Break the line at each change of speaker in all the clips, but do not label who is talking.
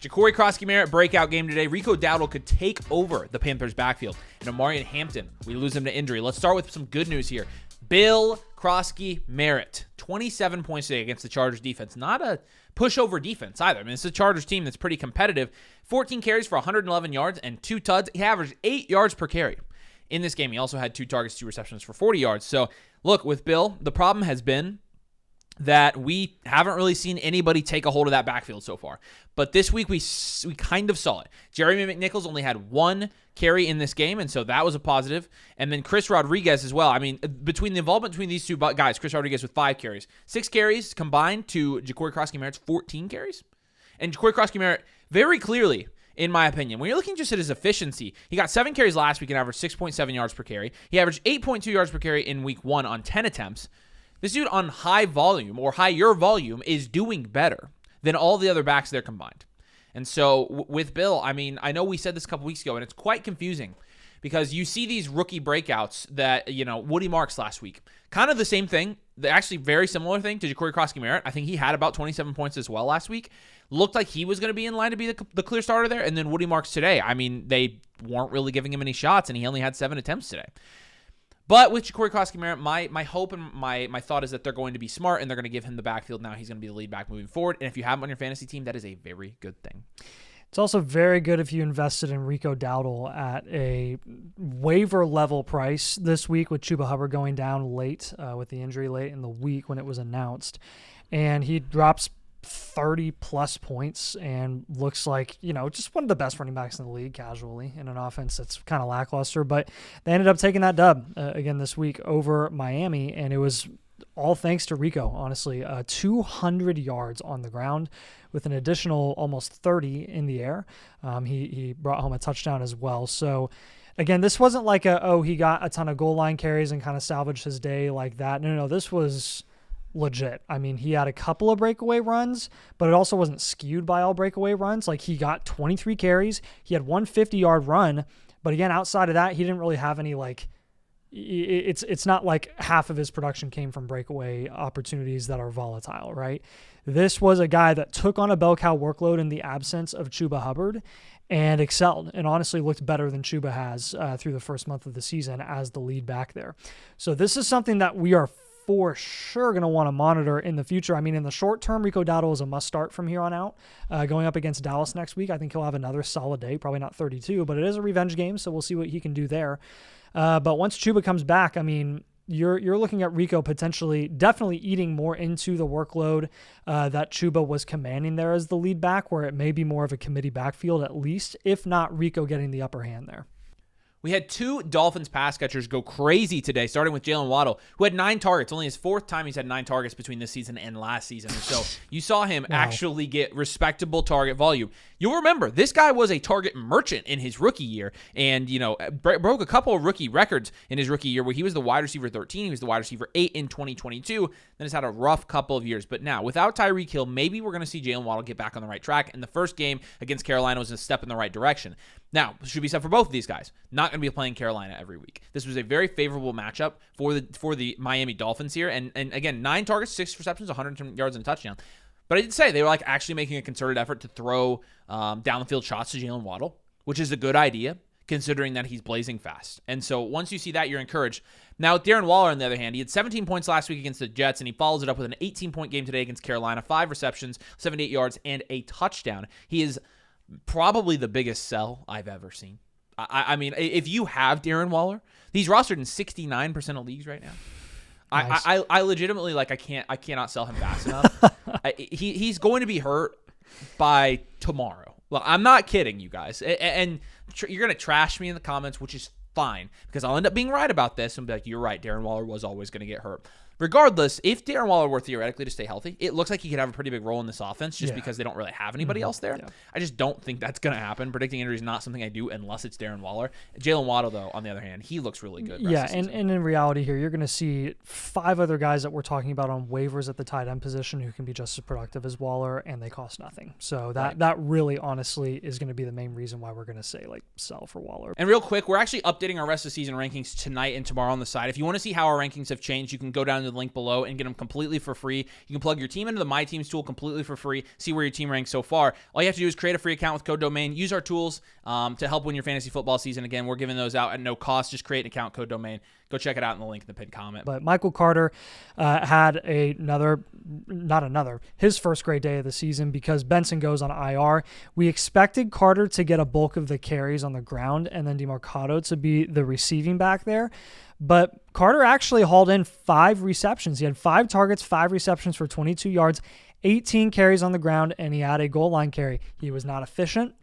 Jacory Croskey-Merritt breakout game today. Rico Dowdle could take over the Panthers backfield. And Omarion Hampton, we lose him to injury. Let's start with some good news here. Bill Croskey-Merritt, 27 points today against the Chargers defense. Not a pushover defense either. I mean, it's a Chargers team that's pretty competitive. 14 carries for 111 yards and 2 tuds. He averaged 8 yards per carry. In this game, he also had 2 targets, 2 receptions for 40 yards. So, look, with Bill, the problem has been that we haven't really seen anybody take a hold of that backfield so far. But this week, we kind of saw it. Jeremy McNichols only had 1 carry in this game, and so that was a positive. And then Chris Rodriguez as well. I mean, between the involvement between these two guys, Chris Rodriguez with 5 carries, 6 carries combined to Jacory Croskey-Merritt's 14 carries. And Jacory Croskey-Merritt, very clearly, in my opinion, when you're looking just at his efficiency, he got 7 carries last week and averaged 6.7 yards per carry. He averaged 8.2 yards per carry in week 1 on 10 attempts. This dude on high volume or higher volume is doing better than all the other backs there combined. And so with Bill, I mean, I know we said this a couple weeks ago, and it's quite confusing because you see these rookie breakouts that, Woody Marks last week. Kind of the same thing, actually very similar thing to Jacory Croskey-Merritt. I think he had about 27 points as well last week. Looked like he was going to be in line to be the clear starter there. And then Woody Marks today, I mean, they weren't really giving him any shots, and he only had 7 attempts today. But with Jacory Croskey-Merritt, my hope and my thought is that they're going to be smart and they're going to give him the backfield now. He's going to be the lead back moving forward. And if you have him on your fantasy team, that is a very good thing.
It's also very good if you invested in Rico Dowdle at a waiver level price this week with Chuba Hubbard going down late with the injury late in the week when it was announced. And he drops 30-plus points and looks like, just one of the best running backs in the league casually in an offense that's kind of lackluster. But they ended up taking that dub again this week over Miami, and it was all thanks to Rico, honestly. 200 yards on the ground with an additional almost 30 in the air. He brought home a touchdown as well. So, again, this wasn't like he got a ton of goal line carries and kind of salvaged his day like that. No, this was legit. I mean, he had a couple of breakaway runs, but it also wasn't skewed by all breakaway runs. Like, he got 23 carries. He had one 50-yard run. But again, outside of that, he didn't really have any, it's not like half of his production came from breakaway opportunities that are volatile, right? This was a guy that took on a bell cow workload in the absence of Chuba Hubbard and excelled and honestly looked better than Chuba has through the first month of the season as the lead back there. So this is something that we are for sure going to want to monitor in the future. I mean, in the short term, Rico Dowdle is a must start from here on out. Going up against Dallas next week, I think he'll have another solid day, probably not 32, but it is a revenge game, so we'll see what he can do there. But once Chuba comes back, I mean, you're looking at Rico potentially definitely eating more into the workload that Chuba was commanding there as the lead back, where it may be more of a committee backfield at least, if not Rico getting the upper hand there.
We had 2 Dolphins pass catchers go crazy today, starting with Jaylen Waddle, who had 9 targets. Only his 4th time he's had 9 targets between this season and last season. And so you saw him actually get respectable target volume. You'll remember, this guy was a target merchant in his rookie year and, broke a couple of rookie records in his rookie year where he was the wide receiver 13. He was the wide receiver 8 in 2022. Then has had a rough couple of years. But now, without Tyreek Hill, maybe we're going to see Jaylen Waddle get back on the right track. And the first game against Carolina was a step in the right direction. Now, should be said for both of these guys. Not going to be playing Carolina every week. This was a very favorable matchup for the Miami Dolphins here. And again, 9 targets, 6 receptions, 110 yards and a touchdown. But I did say they were actually making a concerted effort to throw down the field shots to Jaylen Waddle, which is a good idea considering that he's blazing fast. And so once you see that, you're encouraged. Now, with Darren Waller, on the other hand, he had 17 points last week against the Jets, and he follows it up with an 18-point game today against Carolina, 5 receptions, 78 yards, and a touchdown. He is probably the biggest sell I've ever seen. I mean, if you have Darren Waller, he's rostered in 69% of leagues right now. Nice. I legitimately, I cannot sell him fast enough. He's going to be hurt by tomorrow. Well, I'm not kidding, you guys. And you're going to trash me in the comments, which is fine, because I'll end up being right about this and be like, you're right, Darren Waller was always going to get hurt. Regardless, if Darren Waller were theoretically to stay healthy, it looks like he could have a pretty big role in this offense just because they don't really have anybody else there. Yeah. I just don't think that's going to happen. Predicting injury is not something I do unless it's Darren Waller. Jaylen Waddle, though, on the other hand, he looks really good.
Yeah, and in reality here, you're going to see 5 other guys that we're talking about on waivers at the tight end position who can be just as productive as Waller, and they cost nothing. So that really, honestly, is going to be the main reason why we're going to say, sell for Waller.
And real quick, we're actually updating our rest of the season rankings tonight and tomorrow on the site. If you want to see how our rankings have changed, you can go down to into the link below and get them completely for free. You can plug your team into the My Teams tool completely for free, see where your team ranks so far. All you have to do is create a free account with code DOMAIN. Use our tools to help win your fantasy football season. Again, we're giving those out at no cost. Just create an account, code DOMAIN. Go check it out in the link in the pinned comment.
But Michael Carter had his first great day of the season because Benson goes on IR. We expected Carter to get a bulk of the carries on the ground and then DeMarcado to be the receiving back there. But Carter actually hauled in 5 receptions. He had 5 targets, 5 receptions for 22 yards, 18 carries on the ground, and he had a goal line carry. He was not efficient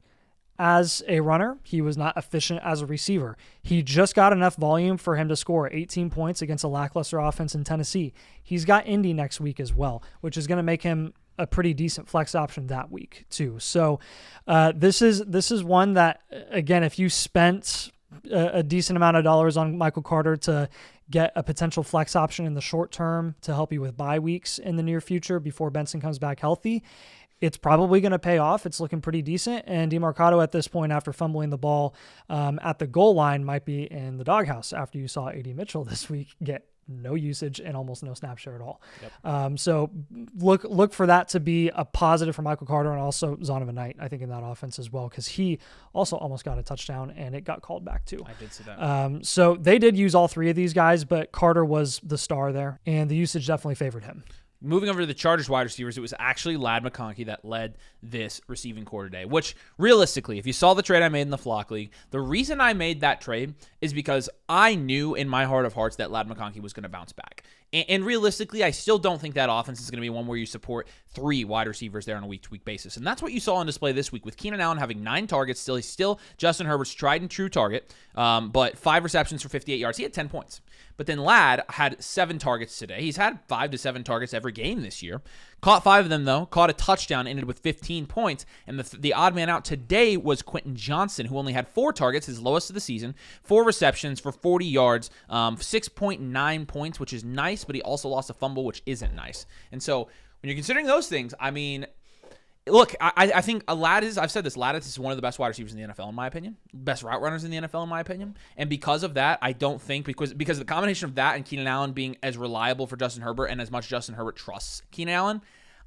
as a runner. He was not efficient as a receiver. He just got enough volume for him to score 18 points against a lackluster offense in Tennessee. He's got Indy next week as well, which is going to make him a pretty decent flex option that week too. So this is one that, again, if you spent a decent amount of dollars on Michael Carter to get a potential flex option in the short term to help you with bye weeks in the near future before Benson comes back healthy, it's probably going to pay off. It's looking pretty decent. And DeMarcado at this point, after fumbling the ball at the goal line, might be in the doghouse after you saw A.D. Mitchell this week get no usage and almost no snap share at all. Yep. So look for that to be a positive for Michael Carter and also Zonovan Knight, I think, in that offense as well, because he also almost got a touchdown and it got called back too.
I did see that.
So they did use all 3 of these guys, but Carter was the star there, and the usage definitely favored him.
Moving over to the Chargers wide receivers, it was actually Ladd McConkey that led this receiving core today, which realistically, if you saw the trade I made in the Flock League, the reason I made that trade is because I knew in my heart of hearts that Ladd McConkey was going to bounce back. And realistically, I still don't think that offense is going to be one where you support 3 wide receivers there on a week-to-week basis. And that's what you saw on display this week with Keenan Allen having 9 targets. He's still Justin Herbert's tried and true target, but 5 receptions for 58 yards. He had 10 points. But then Ladd had 7 targets today. He's had 5 to 7 targets every game this year. Caught 5 of them, though. Caught a touchdown, ended with 15 points. And the odd man out today was Quentin Johnson, who only had 4 targets, his lowest of the season, 4 receptions for 40 yards, 6.9 points, which is nice, but he also lost a fumble, which isn't nice. And so when you're considering those things, I mean, look, I think Ladd is, I've said this, Ladd is one of the best wide receivers in the NFL, in my opinion. Best route runners in the NFL, in my opinion. And because of that, I don't think, because the combination of that and Keenan Allen being as reliable for Justin Herbert and as much Justin Herbert trusts Keenan Allen,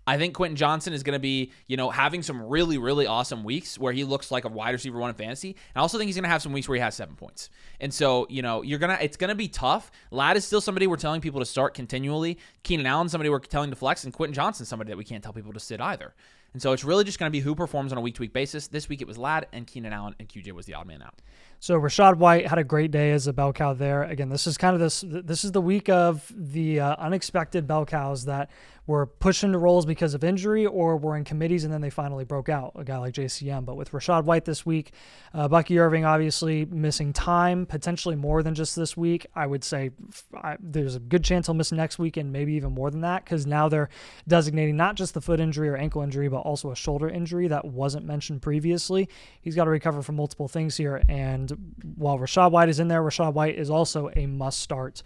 I think Quentin Johnson is going to be, having some really, really awesome weeks where he looks like a wide receiver 1 in fantasy. And I also think he's going to have some weeks where he has 7 points. And so, it's going to be tough. Ladd is still somebody we're telling people to start continually. Keenan Allen, somebody we're telling to flex, and Quentin Johnson, somebody that we can't tell people to sit either. And so it's really just going to be who performs on a week-to-week basis. This week it was Ladd and Keenan Allen, and QJ was the odd man out.
So Rachaad White had a great day as a bell cow there. Again, this is kind of this is the week of the unexpected bell cows that were pushed into roles because of injury or were in committees and then they finally broke out, a guy like JCM. But with Rachaad White this week, Bucky Irving obviously missing time, potentially more than just this week. I would say there's a good chance he'll miss next week and maybe even more than that, because now they're designating not just the foot injury or ankle injury, but also a shoulder injury that wasn't mentioned previously. He's got to recover from multiple things here. And while Rachaad White is in there, Rachaad White is also a must start.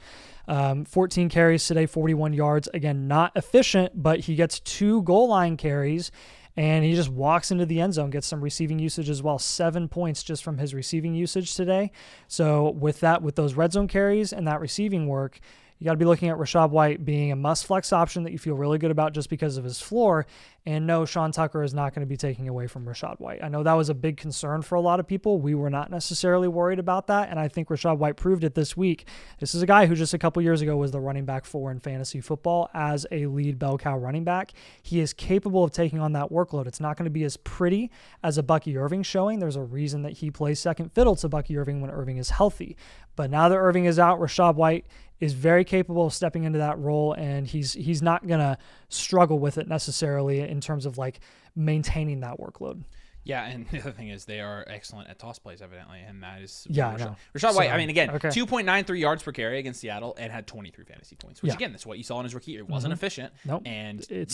14 carries today, 41 yards. Again, not efficient, but he gets 2 goal line carries and he just walks into the end zone, gets some receiving usage as well. 7 points just from his receiving usage today. So with those red zone carries and that receiving work, you got to be looking at Rachaad White being a must flex option that you feel really good about just because of his floor. And no, Sean Tucker is not going to be taking away from Rachaad White. I know that was a big concern for a lot of people. We were not necessarily worried about that. And I think Rachaad White proved it this week. This is a guy who just a couple years ago was the running back 4 in fantasy football as a lead bell cow running back. He is capable of taking on that workload. It's not going to be as pretty as a Bucky Irving showing. There's a reason that he plays second fiddle to Bucky Irving when Irving is healthy. But now that Irving is out, Rachaad White is very capable of stepping into that role, and he's not going to struggle with it necessarily in terms of like maintaining that workload.
Yeah, and the other thing is they are excellent at toss plays, evidently, and that is
Rachaad
White. I mean, again, 2.93 yards per carry against Seattle and had 23 fantasy points, which again, that's what you saw in his rookie year. It wasn't efficient, and he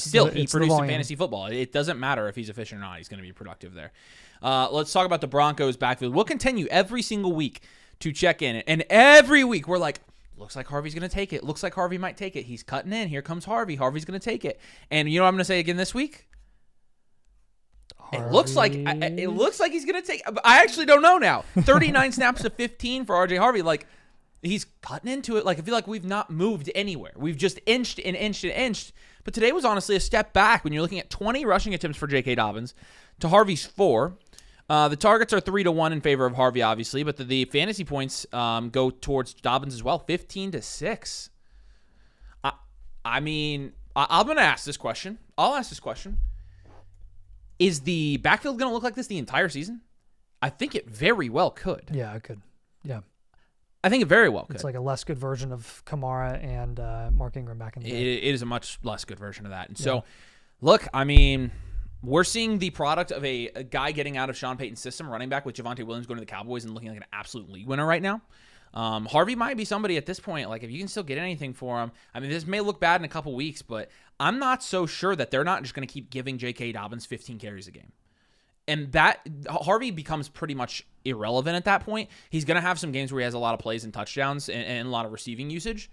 produced in fantasy football. It doesn't matter if he's efficient or not; he's going to be productive there. Let's talk about the Broncos backfield. We'll continue every single week to check in, and every week we're like, looks like Harvey's going to take it. Looks like Harvey might take it. He's cutting in. Here comes Harvey. Harvey's going to take it. And you know what I'm going to say again this week? Harvey. It looks like he's going to take it. I actually don't know now. 39 snaps to 15 for RJ Harvey. Like, He's cutting into it. Like, I feel like we've not moved anywhere. We've just inched and inched and inched. But today was honestly a step back when you're looking at 20 rushing attempts for J.K. Dobbins to Harvey's 4. The targets are 3-1 in favor of Harvey, obviously, but the fantasy points go towards Dobbins as well, 15-6. I'm going to ask this question. I'll ask this question. Is the backfield going to look like this the entire season? I think it very well could.
Yeah, it could. Yeah.
I think it very well could.
It's like a less good version of Kamara and Mark Ingram back in the day.
It is a much less good version of that. And so, look, I mean, we're seeing the product of a guy getting out of Sean Payton's system, running back with Javonte Williams going to the Cowboys and looking like an absolute league winner right now. Harvey might be somebody at this point, like if you can still get anything for him. I mean, this may look bad in a couple weeks, but I'm not so sure that they're not just going to keep giving J.K. Dobbins 15 carries a game. And that Harvey becomes pretty much irrelevant at that point. He's going to have some games where he has a lot of plays and touchdowns and a lot of receiving usage.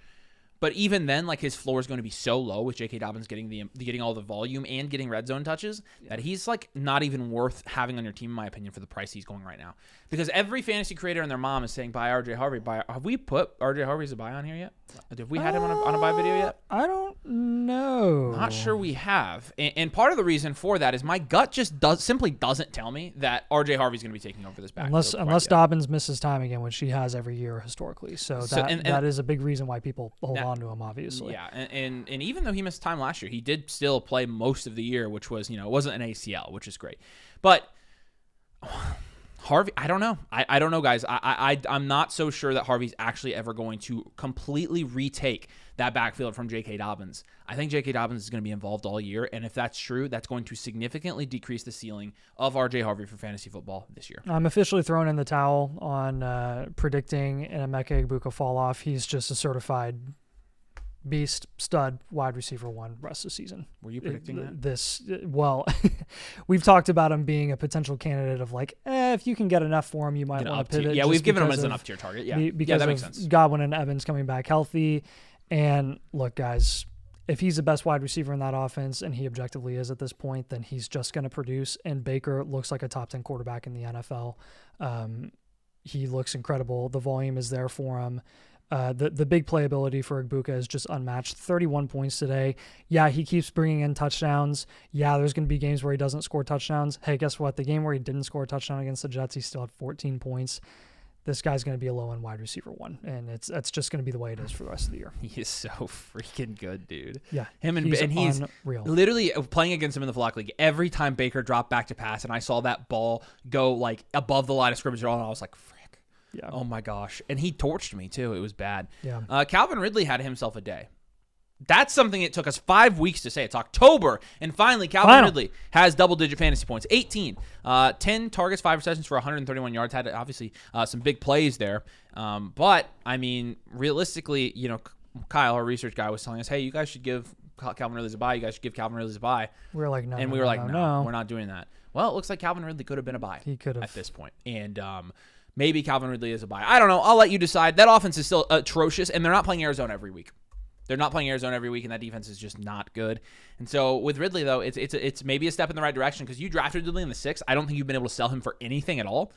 But even then, like his floor is going to be so low with J.K. Dobbins getting all the volume and getting red zone touches that he's like not even worth having on your team, in my opinion, for the price he's going right now. Because every fantasy creator and their mom is saying buy RJ Harvey. Have we put RJ Harvey as a buy on here yet? Have we had him on a buy video yet?
I don't know.
Not sure we have. And part of the reason for that is my gut just simply doesn't tell me that RJ Harvey's going to be taking over this backfield.
Unless Dobbins misses time again, which he has every year historically. So that is a big reason why people hold on to him, obviously.
Yeah, and even though he missed time last year, he did still play most of the year, which was, it wasn't an ACL, which is great. But Harvey, I don't know. I don't know, guys. I'm not so sure that Harvey's actually ever going to completely retake that backfield from J.K. Dobbins. I think J.K. Dobbins is going to be involved all year, and if that's true, that's going to significantly decrease the ceiling of R.J. Harvey for fantasy football this year.
I'm officially throwing in the towel on predicting an Emeka Egbuka fall off. He's just a certified beast, stud, wide receiver 1 rest of the season.
Were you predicting that?
Well, we've talked about him being a potential candidate of like, if you can get enough for him, you might want to pivot.
Yeah, we've given him as an up-tier target. Yeah,
because
that makes sense.
Godwin and Evans coming back healthy. And look, guys, if he's the best wide receiver in that offense, and he objectively is at this point, then he's just going to produce. And Baker looks like a top 10 quarterback in the NFL. He looks incredible. The volume is there for him. The big playability for Egbuka is just unmatched. 31 points today. Yeah, he keeps bringing in touchdowns. Yeah, there's going to be games where he doesn't score touchdowns. Hey, guess what? The game where he didn't score a touchdown against the Jets, he still had 14 points. This guy's going to be a low-end wide receiver 1, and that's just going to be the way it is for the rest of the year.
He is so freaking good, dude.
Yeah,
he's
unreal.
Literally playing against him in the Flock League. Every time Baker dropped back to pass, and I saw that ball go like above the line of scrimmage, and I was like, frick. Yeah. Oh my gosh. And he torched me too. It was bad.
Yeah.
Calvin Ridley had himself a day. That's something it took us 5 weeks to say. It's October, and finally Calvin Ridley has double-digit fantasy points. 18. 10 targets, 5 receptions for 131 yards. Had obviously some big plays there. But, I mean, realistically, Kyle, our research guy, was telling us, hey, you guys should give Calvin Ridley a buy. You guys should give Calvin Ridley a buy.
We were like, no.
And we were like, no, we're not doing that. Well, it looks like Calvin Ridley could have been a buy.
He could have.
At this point. And maybe Calvin Ridley is a buy. I don't know. I'll let you decide. That offense is still atrocious, and they're not playing Arizona every week. And that defense is just not good. And so with Ridley, though, it's maybe a step in the right direction because you drafted Ridley in the 6th. I don't think you've been able to sell him for anything at all.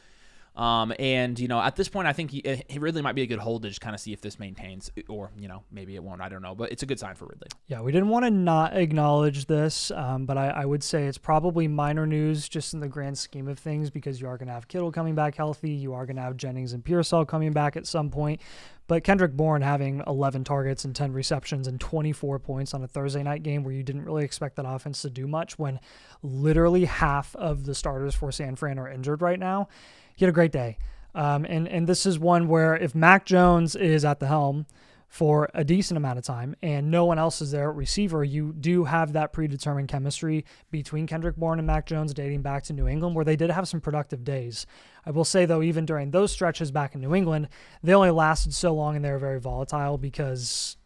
And at this point, I think he Ridley might be a good hold to just kind of see if this maintains, or maybe it won't. I don't know, but it's a good sign for Ridley.
Yeah, we didn't want to not acknowledge this, but I would say it's probably minor news just in the grand scheme of things because you are going to have Kittle coming back healthy, you are going to have Jennings and Pearsall coming back at some point, but Kendrick Bourne having 11 targets and 10 receptions and 24 points on a Thursday night game where you didn't really expect that offense to do much when literally half of the starters for San Fran are injured right now. He had a great day. And this is one where if Mac Jones is at the helm for a decent amount of time and no one else is there at receiver, you do have that predetermined chemistry between Kendrick Bourne and Mac Jones dating back to New England where they did have some productive days. I will say, though, even during those stretches back in New England, they only lasted so long and they were very volatile because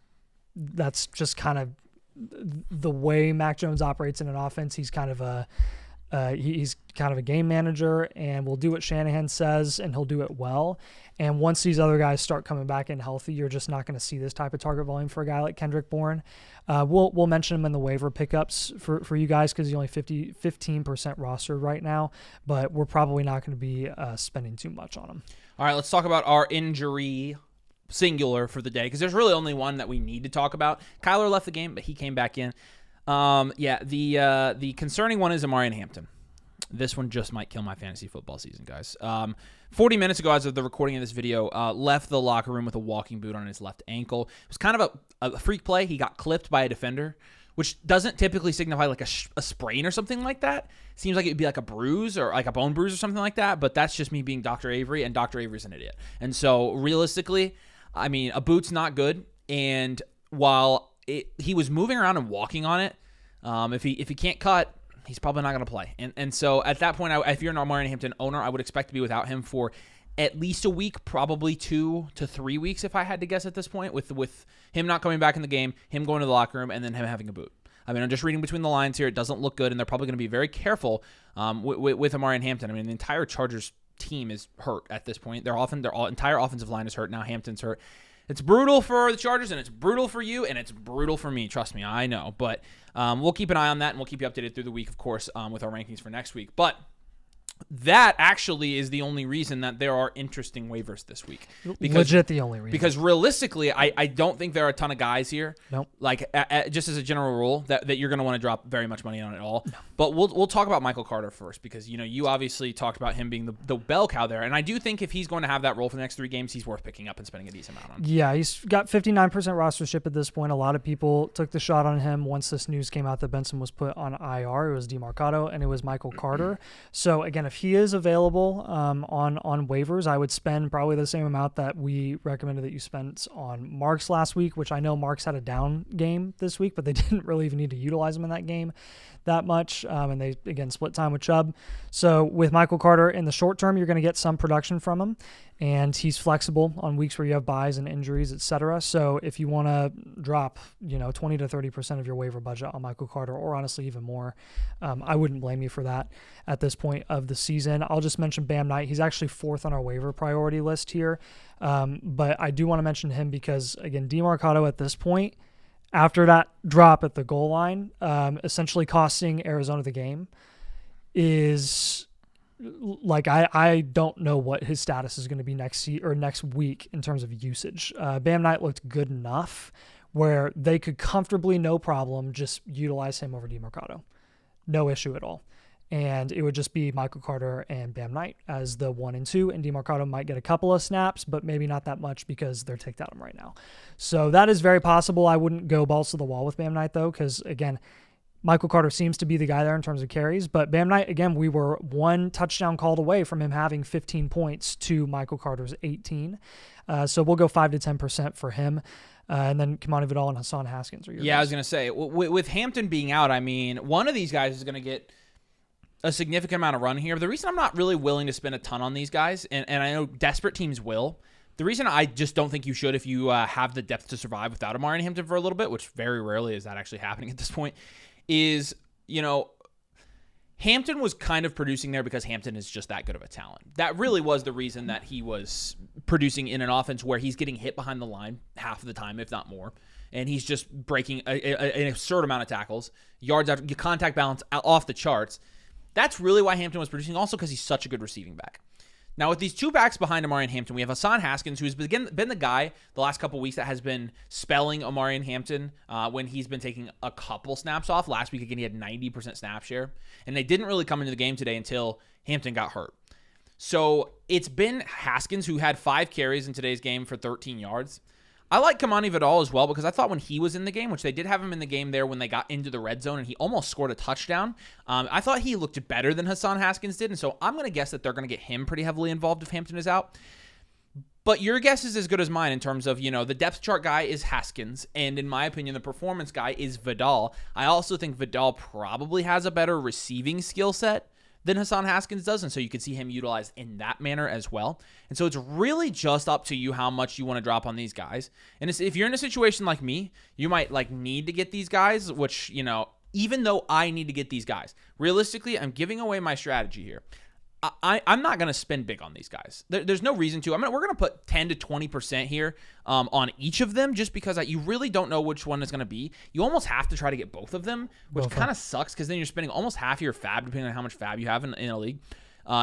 that's just kind of the way Mac Jones operates in an offense. He's kind of a game manager and will do what Shanahan says and he'll do it well. And once these other guys start coming back in healthy, you're just not going to see this type of target volume for a guy like Kendrick Bourne. We'll mention him in the waiver pickups for you guys because he's only 15% rostered right now, but we're probably not going to be spending too much on him.
All right, let's talk about our injury singular for the day because there's really only one that we need to talk about. Kyler left the game, but he came back in. The concerning one is Omarion Hampton. This one just might kill my fantasy football season, guys. 40 minutes ago, as of the recording of this video, left the locker room with a walking boot on his left ankle. It was kind of a freak play. He got clipped by a defender, which doesn't typically signify like a sprain or something like that. Seems like it would be like a bruise or like a bone bruise or something like that, but that's just me being Dr. Avery, and Dr. Avery's an idiot. And so realistically, I mean, a boot's not good, and while he was moving around and walking on it, if he can't cut, he's probably not going to play. And so at that point, if you're an Omarion Hampton owner, I would expect to be without him for at least a week, probably 2 to 3 weeks if I had to guess at this point, with him not coming back in the game, him going to the locker room, and then him having a boot. I mean, I'm just reading between the lines here. It doesn't look good, and they're probably going to be very careful with Omarion Hampton. I mean, the entire Chargers team is hurt at this point. Their entire offensive line is hurt. Now Hampton's hurt. It's brutal for the Chargers, and it's brutal for you, and it's brutal for me. Trust me, I know. But we'll keep an eye on that, and we'll keep you updated through the week, of course, with our rankings for next week. But that actually is the only reason that there are interesting waivers this week.
Legit the only reason.
Because realistically, I don't think there are a ton of guys here.
Nope.
Like, just as a general rule, that you're going to want to drop very much money on at all. No. But we'll talk about Michael Carter first because, you obviously talked about him being the bell cow there. And I do think if he's going to have that role for the next 3 games, he's worth picking up and spending a decent amount on.
Yeah, he's got 59% rostership at this point. A lot of people took the shot on him once this news came out that Benson was put on IR. It was DeMarcado and it was Michael Carter. So, again, if he is available on waivers, I would spend probably the same amount that we recommended that you spent on Marks last week, which I know Marks had a down game this week, but they didn't really even need to utilize him in that game that much. And they, again, split time with Chubb. So with Michael Carter in the short term, you're going to get some production from him, and he's flexible on weeks where you have buys and injuries, etc. So if you want to drop, 20 to 30% of your waiver budget on Michael Carter, or honestly even more, I wouldn't blame you for that at this point of the season. I'll just mention Bam Knight. He's actually 4th on our waiver priority list here. But I do want to mention him because, again, DeMarcado at this point, after that drop at the goal line, essentially costing Arizona the game, is like I don't know what his status is going to be next week in terms of usage. Bam Knight looked good enough where they could comfortably, no problem, just utilize him over DeMarcado. No issue at all. And it would just be Michael Carter and Bam Knight as the 1 and 2, and DeMarcado might get a couple of snaps, but maybe not that much because they're taken out right now. So that is very possible. I wouldn't go balls to the wall with Bam Knight, though, because, again, Michael Carter seems to be the guy there in terms of carries, but Bam Knight, again, we were 1 touchdown called away from him having 15 points to Michael Carter's 18. So we'll go 5 to 10% for him. And then Kimani Vidal and Hasaan Haskins are your guys.
I was going to say, with Hampton being out, I mean, one of these guys is going to get a significant amount of run here. But the reason I'm not really willing to spend a ton on these guys, and I know desperate teams will, the reason I just don't think you should if you have the depth to survive without Omarion Hampton for a little bit, which very rarely is that actually happening at this point, is, Hampton was kind of producing there because Hampton is just that good of a talent. That really was the reason that he was producing in an offense where he's getting hit behind the line half of the time, if not more. And he's just breaking an absurd amount of tackles, yards after contact balance off the charts. That's really why Hampton was producing, also because he's such a good receiving back. Now, with these 2 backs behind Omarion Hampton, we have Hasaan Haskins, who's been the guy the last couple weeks that has been spelling Omarion Hampton when he's been taking a couple snaps off. Last week, again, he had 90% snap share. And they didn't really come into the game today until Hampton got hurt. So it's been Haskins, who had 5 carries in today's game for 13 yards. I like Kimani Vidal as well because I thought when he was in the game, which they did have him in the game there when they got into the red zone and he almost scored a touchdown, I thought he looked better than Hasaan Haskins did. And so I'm going to guess that they're going to get him pretty heavily involved if Hampton is out. But your guess is as good as mine in terms of, the depth chart guy is Haskins. And in my opinion, the performance guy is Vidal. I also think Vidal probably has a better receiving skill set than Hasaan Haskins does, and so you could see him utilized in that manner as well. And so it's really just up to you how much you want to drop on these guys. And if you're in a situation like me, you might need to get these guys, which, even though I need to get these guys, realistically, I'm giving away my strategy here. I'm not going to spend big on these guys. There's no reason to. We're going to put 10 to 20% here on each of them just because you really don't know which one is going to be. You almost have to try to get both of them, which kind of sucks because then you're spending almost half your fab, depending on how much fab you have in a league.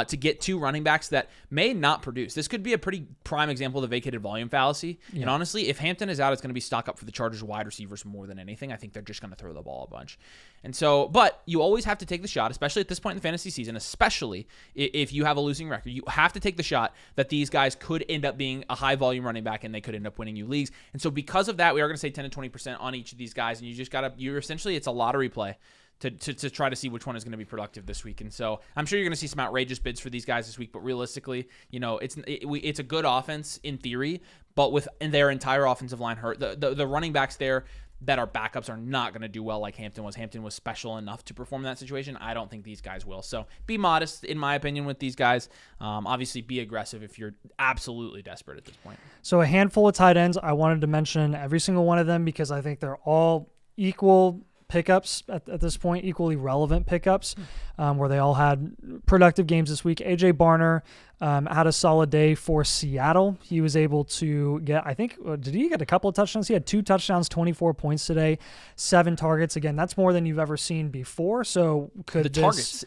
to get two running backs that may not produce. This could be a pretty prime example of the vacated volume fallacy. Yeah. And honestly, if Hampton is out, it's going to be stock up for the Chargers wide receivers more than anything. I think they're just going to throw the ball a bunch. And so, but you always have to take the shot, especially at this point in the fantasy season, especially if you have a losing record. You have to take the shot that these guys could end up being a high volume running back and they could end up winning you leagues. And so because of that, we are going to say 10 to 20% on each of these guys. And you just got to, it's a lottery play to try to see which one is going to be productive this week. And so I'm sure you're going to see some outrageous bids for these guys this week, but realistically, it's a good offense in theory, but with their entire offensive line hurt, the running backs there that are backups are not going to do well like Hampton was. Hampton was special enough to perform in that situation. I don't think these guys will. So be modest, in my opinion, with these guys. Obviously, be aggressive if you're absolutely desperate at this point.
So a handful of tight ends. I wanted to mention every single one of them because I think they're all equal pickups at this point, equally relevant pickups, where they all had productive games this week. AJ Barner had a solid day for Seattle. He was able to get, I think, did he get a couple of touchdowns? He had 2 touchdowns, 24 points today, 7 targets. Again, that's more than you've ever seen before. So could this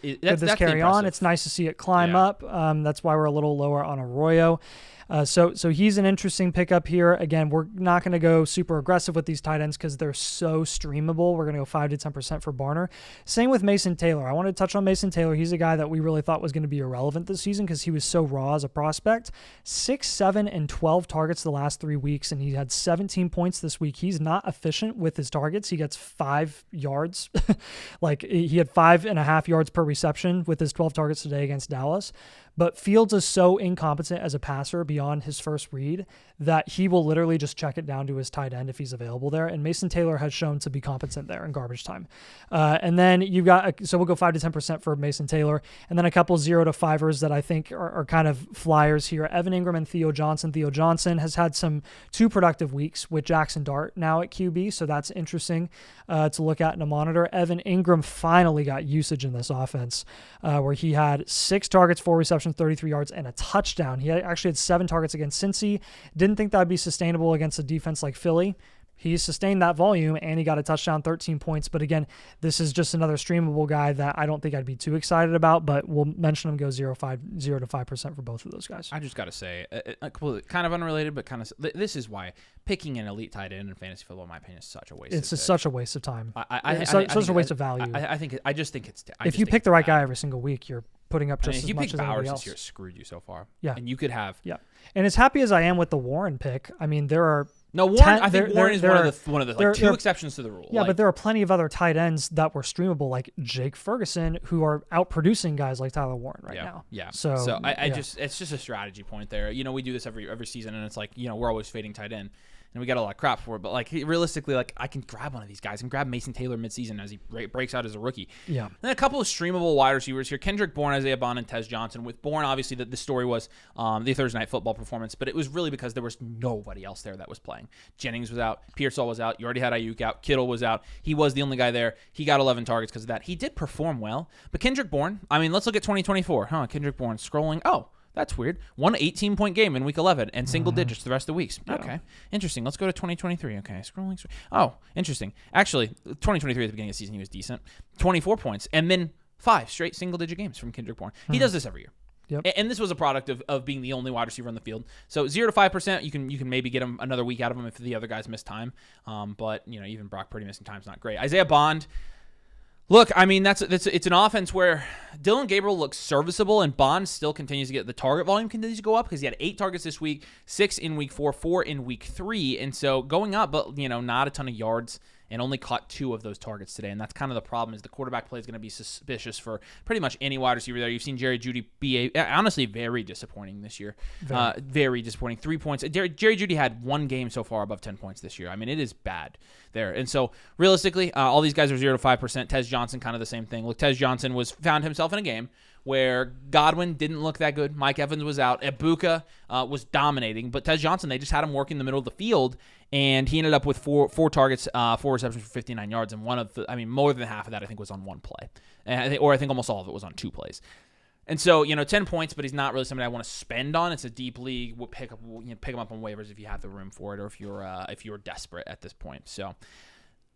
carry on? It's nice to see it climb up. That's why we're a little lower on Arroyo. So he's an interesting pickup here. Again, we're not going to go super aggressive with these tight ends because they're so streamable. We're going to go 5 to 10% for Barner. Same with Mason Taylor. I wanted to touch on Mason Taylor. He's a guy that we really thought was going to be irrelevant this season because he was so raw as a prospect. 6, 7, and 12 targets the last 3 weeks, and he had 17 points this week. He's not efficient with his targets. He gets 5 yards. Like he had 5.5 yards per reception with his 12 targets today against Dallas. But Fields is so incompetent as a passer beyond his first read that he will literally just check it down to his tight end if he's available there. And Mason Taylor has shown to be competent there in garbage time. And then you've got, so we'll go 5 to 10% for Mason Taylor. And then a couple 0 to 5ers that I think are kind of flyers here. Evan Engram and Theo Johnson. Theo Johnson has had 2 productive weeks with Jackson Dart now at QB. So that's interesting to look at in a monitor. Evan Engram finally got usage in this offense where he had 6 targets, 4 receptions, 33 yards, and a touchdown. He actually had 7 targets against Cincy. Didn't think that would be sustainable against a defense like Philly. He sustained that volume, and he got a touchdown, 13 points. But again, this is just another streamable guy that I don't think I'd be too excited about, but we'll mention him go 0 to 5% for both of those guys.
I just got to say, kind of unrelated, but kind of, this is why picking an elite tight end in fantasy football, in my opinion, is such a waste.
It's such a waste of time.
Such
a waste of value.
I just think it's.
If you pick the right guy every single week, you're putting up just as much as anybody else.
If you pick Bowers this year, screwed you so far.
Yeah.
And you could have.
Yeah. And as happy as I am with the Warren pick, I mean, there are.
No, Warren. I think Warren is one of the like 2 exceptions to the rule.
Yeah, but there are plenty of other tight ends that were streamable, like Jake Ferguson, who are outproducing guys like Tyler Warren now.
Yeah. So I just, it's just a strategy point there. We do this every season, and it's like, we're always fading tight end. And we got a lot of crap for it, but like realistically, like I can grab one of these guys and grab Mason Taylor midseason as he breaks out as a rookie.
Yeah.
And then a couple of streamable wide receivers here: Kendrick Bourne, Isaiah Bond, and Tez Johnson. With Bourne, obviously, the story was the Thursday Night Football performance, but it was really because there was nobody else there that was playing. Jennings was out, Pearsall was out, you already had Ayuk out, Kittle was out. He was the only guy there. He got 11 targets because of that. He did perform well, but Kendrick Bourne. I mean, let's look at 2024. Kendrick Bourne scrolling. Oh. That's weird. 1 18-point game in week 11 and single digits the rest of the weeks.
Yeah.
Okay. Interesting. Let's go to 2023. Okay. Scrolling. Oh, interesting. Actually, 2023 at the beginning of the season, he was decent. 24 points and then 5 straight single-digit games from Kendrick Bourne. He does this every year.
Yep.
And this was a product of being the only wide receiver on the field. So 0 to 5%, you can maybe get him another week out of him if the other guys miss time. But, even Brock Purdy missing time is not great. Isaiah Bond. Look, I mean, it's an offense where Dylan Gabriel looks serviceable, and Bond still continues to get the target volume continues to go up because he had 8 targets this week, 6 in week 4, 4 in week 3, and so going up, but not a ton of yards, and only caught 2 of those targets today, and that's kind of the problem. Is the quarterback play is going to be suspicious for pretty much any wide receiver there. You've seen Jerry Jeudy be honestly very disappointing this year, very disappointing. 3 points. Jerry Jeudy had 1 game so far above 10 points this year. I mean, it is bad there. And so realistically, all these guys are 0 to 5%. Tez Johnson, kind of the same thing. Look, Tez Johnson found himself in a game where Godwin didn't look that good. Mike Evans was out. Egbuka was dominating. But Tez Johnson, they just had him work in the middle of the field, and he ended up with four targets, 4 receptions for 59 yards, and more than half of that I think was on 1 play. Or I think almost all of it was on 2 plays. And so, 10 points, but he's not really somebody I want to spend on. It's a deep league. We'll pick him up on waivers if you have the room for it, or if you're desperate at this point. So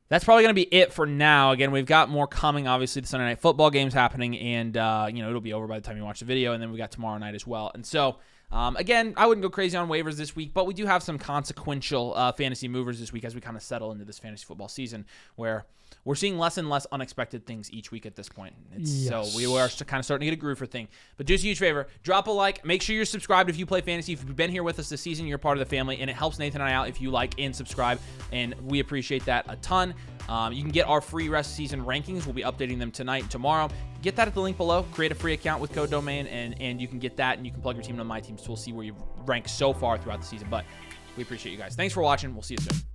That's probably going to be it for now. Again, we've got more coming. Obviously, the Sunday Night Football game's happening, and it'll be over by the time you watch the video, and then we got tomorrow night as well. And so, again, I wouldn't go crazy on waivers this week, but we do have some consequential fantasy movers this week as we kind of settle into this fantasy football season where we're seeing less and less unexpected things each week at this point. So we are kind of starting to get a groove for thing. But do us a huge favor. Drop a like. Make sure you're subscribed if you play fantasy. If you've been here with us this season, you're part of the family. And it helps Nathan and I out if you like and subscribe. And we appreciate that a ton. You can get our free rest of season rankings. We'll be updating them tonight and tomorrow. Get that at the link below. Create a free account with code domain. And you can get that. And you can plug your team into my team. So we'll see where you rank so far throughout the season. But we appreciate you guys. Thanks for watching. We'll see you soon.